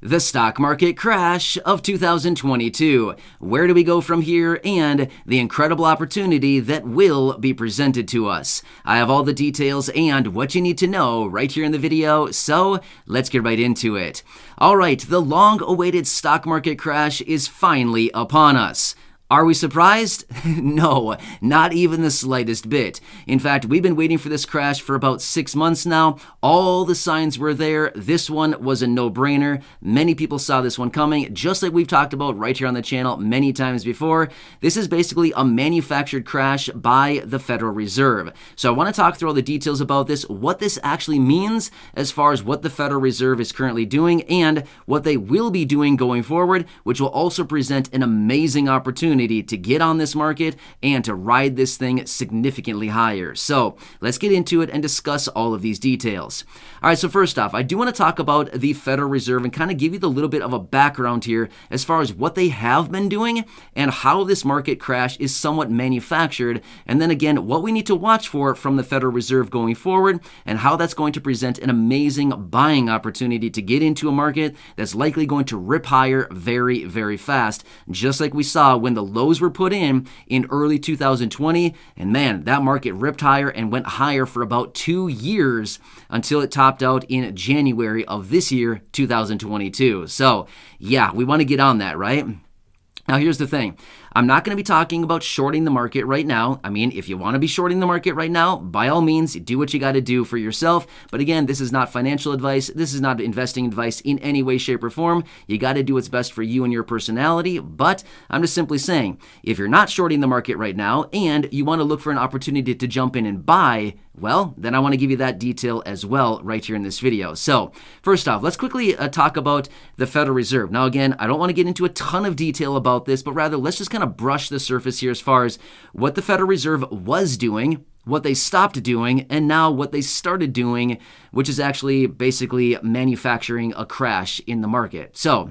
The stock market crash of 2022. Where do we go from here, and the incredible opportunity that will be presented to us? I have all the details and what you need to know right here in the video, so let's get right into it. All right, the long-awaited stock market crash is finally upon us. Are we surprised? No, not even the slightest bit. In fact, we've been waiting for this crash for about 6 months now. All the signs were there. This one was a no-brainer. Many people saw this one coming, just like we've talked about right here on the channel many times before. This is basically a manufactured crash by the Federal Reserve. So I want to talk through all the details about this, what this actually means as far as what the Federal Reserve is currently doing and what they will be doing going forward, which will also present an amazing opportunity to get on this market and to ride this thing significantly higher. So let's get into it and discuss all of these details. All right, so first off, I do want to talk about the Federal Reserve and kind of give you the little bit of a background here as far as what they have been doing and how this market crash is somewhat manufactured, and then again, what we need to watch for from the Federal Reserve going forward and how that's going to present an amazing buying opportunity to get into a market that's likely going to rip higher very, very fast, just like we saw when the lows were put in early 2020, and man, that market ripped higher and went higher for about 2 years until it topped out in January of this year, 2022. So yeah, we want to get on that, right? Now, here's the thing. I'm not going to be talking about shorting the market right now. I mean, if you want to be shorting the market right now, by all means, do what you got to do for yourself. But again, this is not financial advice. This is not investing advice in any way, shape, or form. You got to do what's best for you and your personality. But I'm just simply saying, if you're not shorting the market right now and you want to look for an opportunity to jump in and buy, well, then I want to give you that detail as well right here in this video. So first off, let's quickly talk about the Federal Reserve. Now, again, I don't want to get into a ton of detail about this, but rather let's just kind of brush the surface here as far as what the Federal Reserve was doing, what they stopped doing, and now what they started doing, which is actually basically manufacturing a crash in the market. So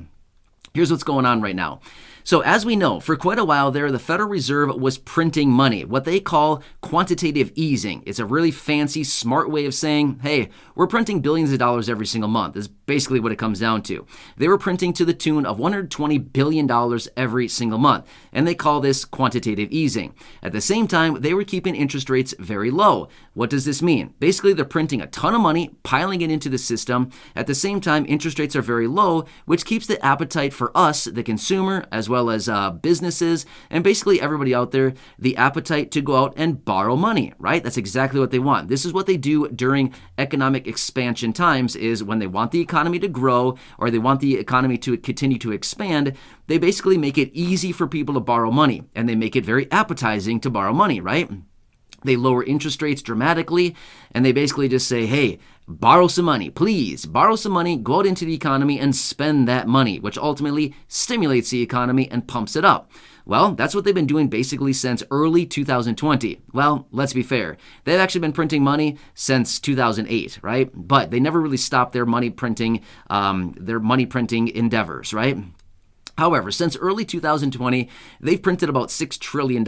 here's what's going on right now. So as we know, for quite a while there, the Federal Reserve was printing money, what they call quantitative easing. It's a really fancy, smart way of saying, hey, we're printing billions of dollars every single month. Is basically what it comes down to. They were printing to the tune of $120 billion every single month, and they call this quantitative easing. At the same time, they were keeping interest rates very low. What does this mean? Basically, they're printing a ton of money, piling it into the system. At the same time, interest rates are very low, which keeps the appetite for us, the consumer, as well as businesses, and basically everybody out there, the appetite to go out and borrow money, right? That's exactly what they want. This is what they do during economic expansion times, is when they want the economy to grow or they want the economy to continue to expand, they basically make it easy for people to borrow money, and they make it very appetizing to borrow money, right? They lower interest rates dramatically, and they basically just say, hey, borrow some money, please. Borrow some money, go out into the economy and spend that money, which ultimately stimulates the economy and pumps it up. Well, that's what they've been doing basically since early 2020. Well, let's be fair. They've actually been printing money since 2008, right? But they never really stopped their money printing endeavors, right? However, since early 2020, they've printed about $6 trillion.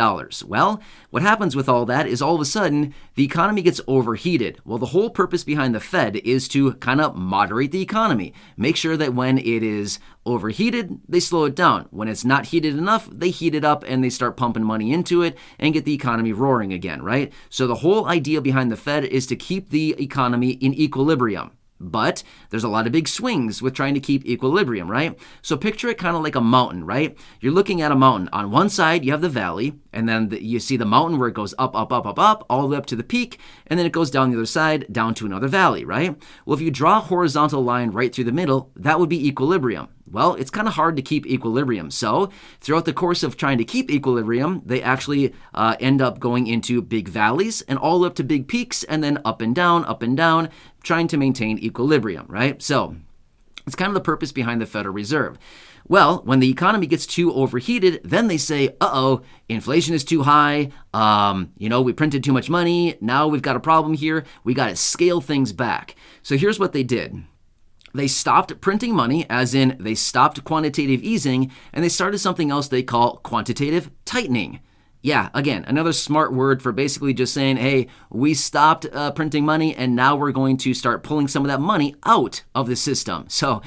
Well, what happens with all that is all of a sudden, the economy gets overheated. Well, the whole purpose behind the Fed is to kind of moderate the economy. Make sure that when it is overheated, they slow it down. When it's not heated enough, they heat it up and they start pumping money into it and get the economy roaring again, right? So the whole idea behind the Fed is to keep the economy in equilibrium. But there's a lot of big swings with trying to keep equilibrium, right? So picture it kind of like a mountain, right? You're looking at a mountain. On one side, you have the valley, and then you see the mountain where it goes up, up, up, up, up, all the way up to the peak, and then it goes down the other side, down to another valley, right? Well, if you draw a horizontal line right through the middle, that would be equilibrium. Well, it's kind of hard to keep equilibrium. So throughout the course of trying to keep equilibrium, they actually end up going into big valleys and all up to big peaks, and then up and down, trying to maintain equilibrium, right? So it's kind of the purpose behind the Federal Reserve. Well, when the economy gets too overheated, then they say, uh-oh, inflation is too high. We printed too much money. Now we've got a problem here. We got to scale things back. So here's what they did. They stopped printing money, as in they stopped quantitative easing, and they started something else they call quantitative tightening. Yeah, again, another smart word for basically just saying, hey, we stopped printing money and now we're going to start pulling some of that money out of the system. So,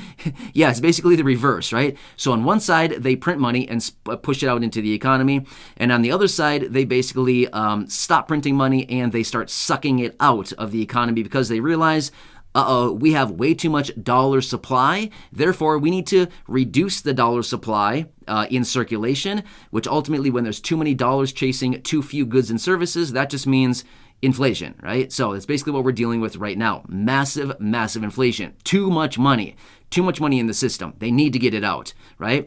yeah, it's basically the reverse, right? So on one side, they print money and push it out into the economy. And on the other side, they basically stop printing money and they start sucking it out of the economy because they realize, we have way too much dollar supply. Therefore, we need to reduce the dollar supply in circulation, which ultimately, when there's too many dollars chasing too few goods and services, that just means inflation, right? So that's basically what we're dealing with right now. Massive, massive inflation. Too much money in the system. They need to get it out, right?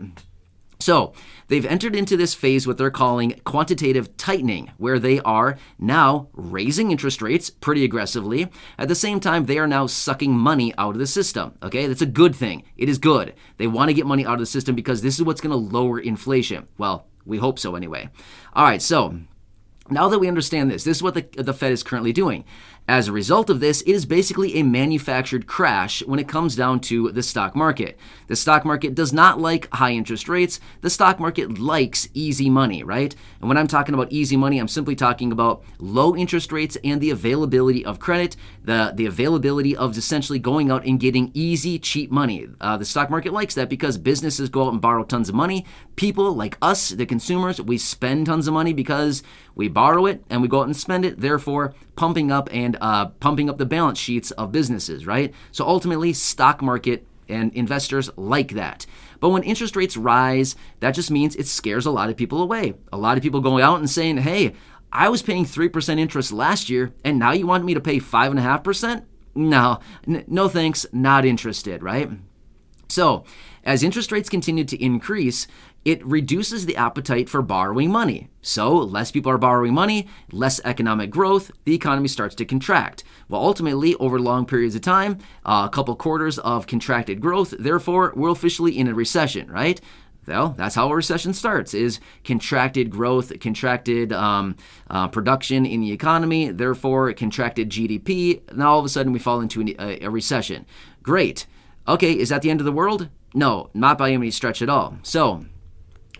So they've entered into this phase, what they're calling quantitative tightening, where they are now raising interest rates pretty aggressively. At the same time, they are now sucking money out of the system. Okay, that's a good thing. It is good. They want to get money out of the system because this is what's going to lower inflation. Well, we hope so anyway. All right, so now that we understand this is what the Fed is currently doing. As a result of this, it is basically a manufactured crash when it comes down to the stock market. The stock market does not like high interest rates. The stock market likes easy money, right? And when I'm talking about easy money, I'm simply talking about low interest rates and the availability of credit, the availability of essentially going out and getting easy, cheap money. The stock market likes that because businesses go out and borrow tons of money. People like us, the consumers, we spend tons of money because we borrow it and we go out and spend it, therefore pumping up the balance sheets of businesses, right? So ultimately, stock market and investors like that. But when interest rates rise, that just means it scares a lot of people away. A lot of people going out and saying, hey, I was paying 3% interest last year, and now you want me to pay 5.5%? No thanks, not interested, right? So as interest rates continue to increase, it reduces the appetite for borrowing money. So less people are borrowing money, less economic growth, the economy starts to contract. Well, ultimately, over long periods of time, a couple quarters of contracted growth, therefore, we're officially in a recession, right? Well, that's how a recession starts, is contracted growth, contracted production in the economy, therefore contracted GDP, and all of a sudden we fall into a recession. Great. Okay, is that the end of the world? No, not by any stretch at all. So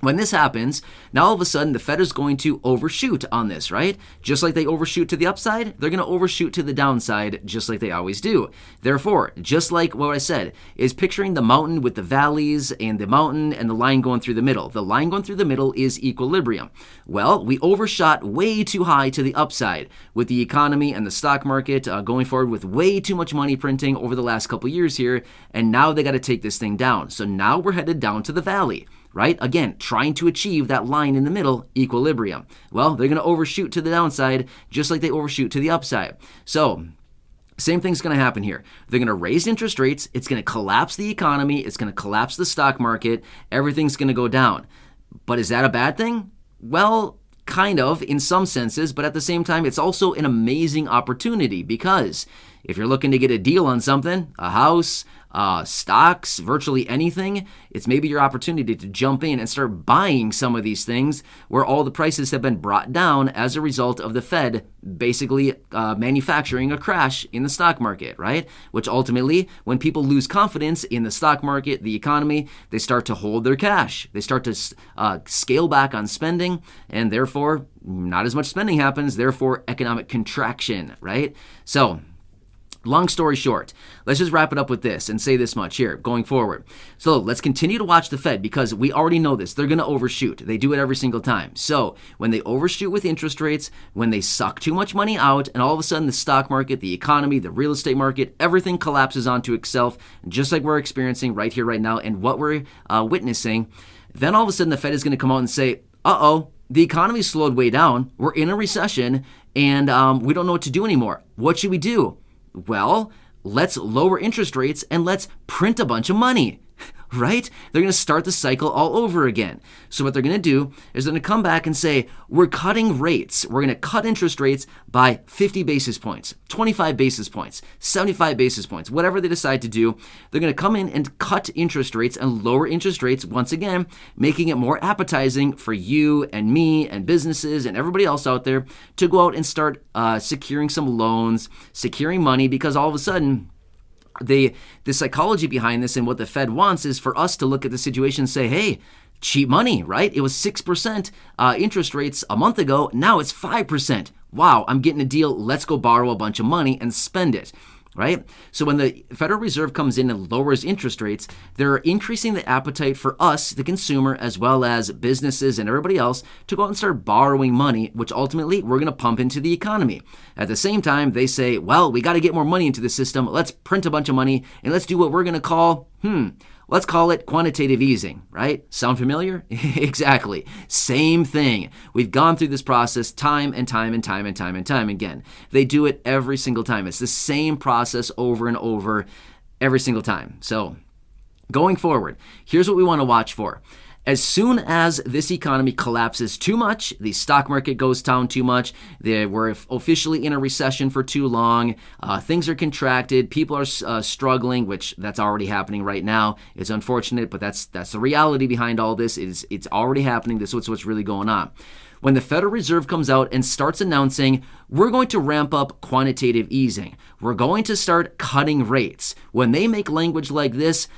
when this happens, now all of a sudden the Fed is going to overshoot on this, right? Just like they overshoot to the upside, they're going to overshoot to the downside, just like they always do. Therefore, just like what I said, is picturing the mountain with the valleys and the mountain and the line going through the middle. The line going through the middle is equilibrium. Well, we overshot way too high to the upside with the economy and the stock market going forward with way too much money printing over the last couple years here, and now they got to take this thing down. So now we're headed down to the valley. Right? Again, trying to achieve that line in the middle, equilibrium. Well, they're going to overshoot to the downside just like they overshoot to the upside. So same thing's going to happen here. They're going to raise interest rates. It's going to collapse the economy. It's going to collapse the stock market. Everything's going to go down. But is that a bad thing? Well, kind of in some senses, but at the same time, it's also an amazing opportunity because if you're looking to get a deal on something, a house, stocks, virtually anything, it's maybe your opportunity to jump in and start buying some of these things where all the prices have been brought down as a result of the Fed basically manufacturing a crash in the stock market, right? Which ultimately, when people lose confidence in the stock market, the economy, they start to hold their cash. They start to scale back on spending, and therefore, not as much spending happens, therefore, economic contraction, right? So, long story short, let's just wrap it up with this and say this much here going forward. So let's continue to watch the Fed because we already know this. They're going to overshoot. They do it every single time. So when they overshoot with interest rates, when they suck too much money out, and all of a sudden the stock market, the economy, the real estate market, everything collapses onto itself, just like we're experiencing right here, right now, and what we're witnessing, then all of a sudden the Fed is going to come out and say, the economy slowed way down. We're in a recession, and we don't know what to do anymore. What should we do? Well, let's lower interest rates and let's print a bunch of money, right? They're going to start the cycle all over again. So what they're going to do is they're going to come back and say, we're cutting rates. We're going to cut interest rates by 50 basis points, 25 basis points, 75 basis points, whatever they decide to do. They're going to come in and cut interest rates and lower interest rates once again, making it more appetizing for you and me and businesses and everybody else out there to go out and start securing some loans, securing money, because all of a sudden, the psychology behind this and what the Fed wants is for us to look at the situation and say, hey, cheap money, right? It was 6% interest rates a month ago. Now it's 5%. Wow, I'm getting a deal. Let's go borrow a bunch of money and spend it. Right? So when the Federal Reserve comes in and lowers interest rates, they're increasing the appetite for us, the consumer, as well as businesses and everybody else to go out and start borrowing money, which ultimately we're going to pump into the economy. At the same time, they say, well, we got to get more money into the system. Let's print a bunch of money and let's do what we're going to call, let's call it quantitative easing, right? Sound familiar? Exactly. Same thing. We've gone through this process time and time again. They do it every single time. It's the same process over and over every single time. So going forward, here's what we want to watch for. As soon as this economy collapses too much, the stock market goes down too much, we're officially in a recession for too long, things are contracted, people are struggling, which that's already happening right now. It's unfortunate, but that's the reality behind all this. It's already happening. This is what's really going on. When the Federal Reserve comes out and starts announcing, we're going to ramp up quantitative easing, we're going to start cutting rates. When they make language like this,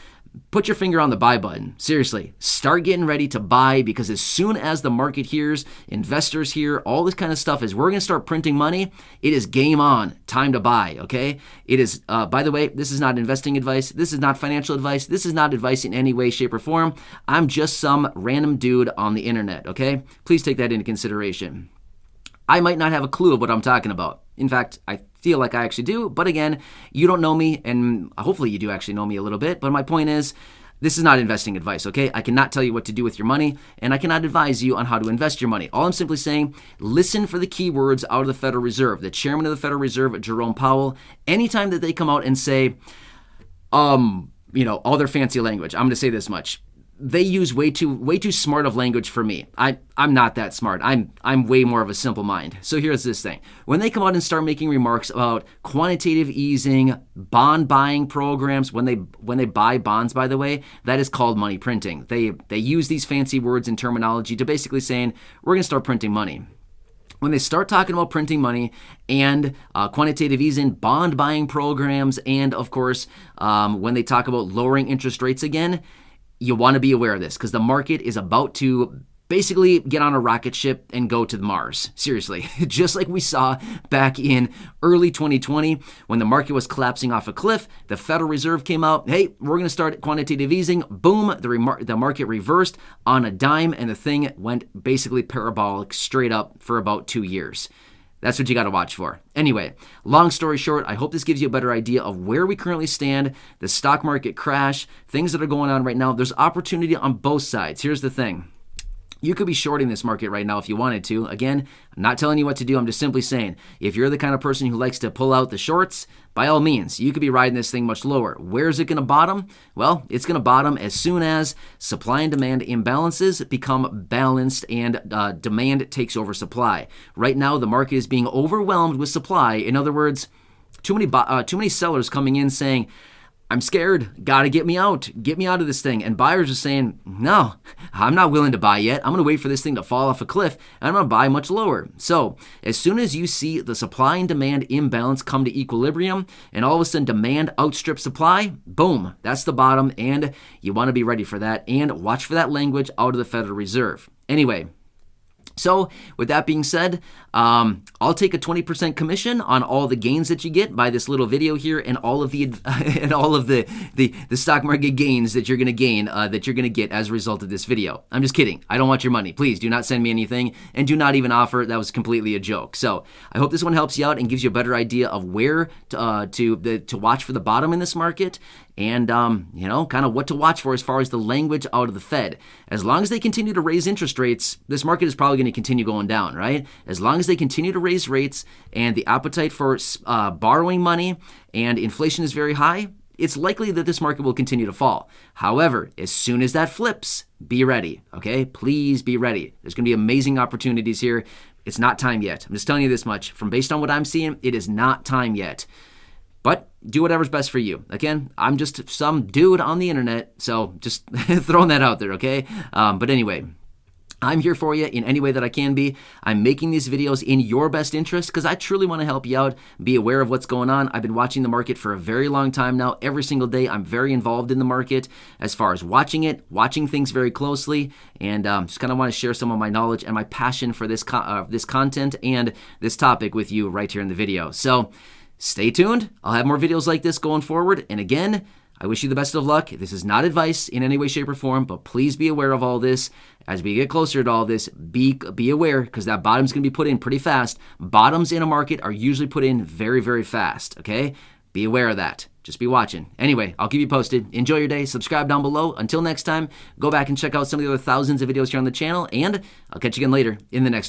put your finger on the buy button. Seriously, start getting ready to buy, because as soon as the market hears, investors hear, all this kind of stuff is we're going to start printing money, it is game on, time to buy, okay? It is, by the way, this is not investing advice. This is not financial advice. This is not advice in any way, shape, or form. I'm just some random dude on the internet, okay? Please take that into consideration. I might not have a clue of what I'm talking about. In fact, I feel like I actually do, but again, you don't know me, and hopefully you do actually know me a little bit, but my point is, this is not investing advice, okay? I cannot tell you what to do with your money, and I cannot advise you on how to invest your money. All I'm simply saying, listen for the keywords out of the Federal Reserve. The chairman of the Federal Reserve, Jerome Powell, anytime that they come out and say, all their fancy language, I'm going to say this much. They use way too smart of language for me. I'm not that smart. I'm way more of a simple mind. So here's this thing. When they come out and start making remarks about quantitative easing, bond buying programs, when they buy bonds, by the way, that is called money printing. They use these fancy words and terminology to basically saying, we're going to start printing money. When they start talking about printing money and quantitative easing, bond buying programs, and of course, when they talk about lowering interest rates again, you want to be aware of this, because the market is about to basically get on a rocket ship and go to Mars. Seriously, just like we saw back in early 2020 when the market was collapsing off a cliff, the Federal Reserve came out, hey, we're going to start quantitative easing. Boom, the market reversed on a dime, and the thing went basically parabolic straight up for about 2 years. That's what you got to watch for. Anyway, long story short, I hope this gives you a better idea of where we currently stand, the stock market crash, things that are going on right now. There's opportunity on both sides. Here's the thing. You could be shorting this market right now if you wanted to. Again, I'm not telling you what to do. I'm just simply saying, if you're the kind of person who likes to pull out the shorts, by all means, you could be riding this thing much lower. Where is it going to bottom? Well, it's going to bottom as soon as supply and demand imbalances become balanced and demand takes over supply. Right now, the market is being overwhelmed with supply. In other words, too many sellers coming in saying, I'm scared, gotta get me out of this thing. And buyers are saying, no, I'm not willing to buy yet. I'm gonna wait for this thing to fall off a cliff, and I'm gonna buy much lower. So as soon as you see the supply and demand imbalance come to equilibrium, and all of a sudden demand outstrips supply, boom, that's the bottom, and you wanna be ready for that, and watch for that language out of the Federal Reserve. Anyway, so with that being said, I'll take a 20% commission on all the gains that you get by this little video here, and all of the stock market gains that you're going to gain, that you're going to get as a result of this video. I'm just kidding. I don't want your money. Please do not send me anything, and do not even offer. That was completely a joke. So I hope this one helps you out and gives you a better idea of where to watch for the bottom in this market, and kind of what to watch for as far as the language out of the Fed. As long as they continue to raise interest rates, this market is probably going to continue going down, right? As long as they continue to raise rates and the appetite for borrowing money and inflation is very high, it's likely that this market will continue to fall. However, as soon as that flips, be ready, okay? Please be ready. There's going to be amazing opportunities here. It's not time yet. I'm just telling you this much. Based on what I'm seeing, it is not time yet. But do whatever's best for you. Again, I'm just some dude on the internet, so just throwing that out there, okay? But anyway, I'm here for you in any way that I can be. I'm making these videos in your best interest because I truly want to help you out, be aware of what's going on. I've been watching the market for a very long time now. Every single day, I'm very involved in the market as far as watching it, watching things very closely, and just kind of want to share some of my knowledge and my passion for this content and this topic with you right here in the video. So stay tuned. I'll have more videos like this going forward. And again, I wish you the best of luck. This is not advice in any way, shape, or form, but please be aware of all this. As we get closer to all this, be aware, because that bottom's going to be put in pretty fast. Bottoms in a market are usually put in very, very fast, okay? Be aware of that. Just be watching. Anyway, I'll keep you posted. Enjoy your day. Subscribe down below. Until next time, go back and check out some of the other thousands of videos here on the channel, and I'll catch you again later in the next one.